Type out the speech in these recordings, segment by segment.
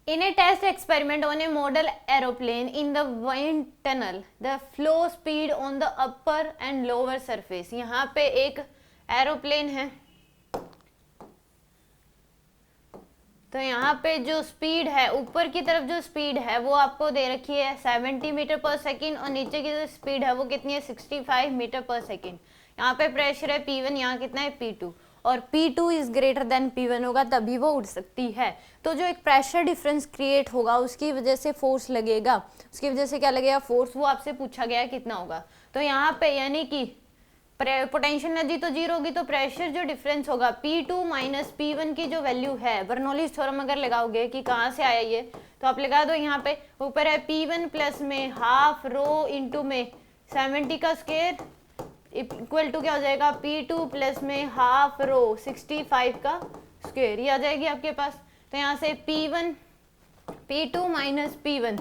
In a test experiment on a model aeroplane in the wind tunnel, the flow speed on the upper and lower surface. यहाँ पे एक aeroplane है, तो यहाँ पे जो स्पीड है, ऊपर की तरफ जो स्पीड है वो आपको दे रखी है 70 मीटर पर सेकेंड, और नीचे की जो स्पीड है वो कितनी है 65 मीटर पर सेकेंड। यहाँ पे प्रेशर है P1, यहाँ कितना है P2, और P2 is greater than P1 होगा तभी वो उड़ सकती है। तो जो एक प्रेशर डिफरेंस क्रिएट होगा उसकी वजह से फोर्स लगेगा, उसकी वजह से क्या लगेगा फोर्स, वो आपसे पूछा गया कितना होगा। तो यहाँ पे यानी कि पोटेंशियल एनर्जी तो जीरो होगी, तो प्रेशर जो डिफरेंस होगा P2 माइनस P1 की जो वैल्यू है, बर्नौलीज थ्योरम अगर लगाओगे कि कहाँ से आया ये, तो आप लगा दो। यहाँ पे ऊपर है P1 प्लस में हाफ रो इंटू में 70 का स्क्वायर इक्वल टू क्या हो जाएगा P2 प्लस में हाफ रो 65 का स्क्वायर, ये आ जाएगी आपके पास। तो यहाँ से P2 minus P1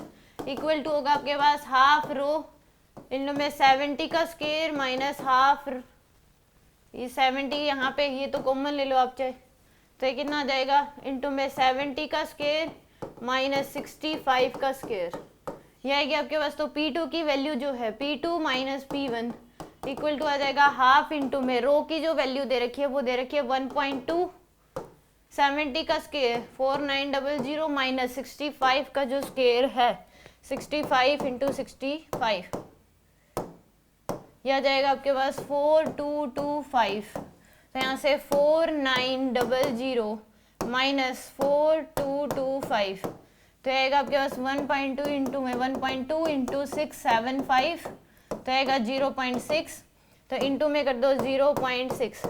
equal to होगा आपके पास हाफ रो इंटू में 70 का स्क्वायर माइनस हाफ, ये 70 यहाँ पे ये तो कॉमन ले लो आप चाहे, तो ये कितना आ जाएगा इंटू में 70 का स्क्वायर माइनस 65 का स्क्वायर, ये आएगी आपके पास। तो P2 की वैल्यू जो है P2 minus P1 equal to आ जाएगा हाफ इंटू में रो की जो वैल्यू दे रखी है वो दे रखी है 1.2, 70 का स्क्वायर 4900 माइनस 65 का जो स्क्वायर है 65 इंटू 65, यह आ जाएगा आपके पास 4225। तो यहाँ से 4900 माइनस 4225, तो आएगा आपके पास 1.2 इंटू में 1.2 इंटू 675, तो आएगा 0.6, तो इंटू में कर दो 0.6,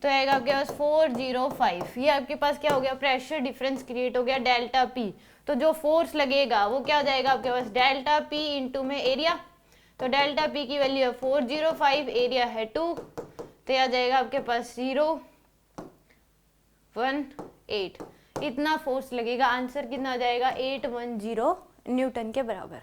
तो आएगा आपके पास 405। ये आपके पास क्या हो गया, प्रेशर डिफरेंस क्रिएट हो गया डेल्टा पी। तो जो फोर्स लगेगा वो क्या हो जाएगा आपके पास डेल्टा पी इंटू में एरिया, तो डेल्टा पी की वैल्यू है 405, एरिया है 2, तो आ जाएगा आपके पास 018, इतना फोर्स लगेगा। आंसर कितना आ जाएगा 810 न्यूटन के बराबर।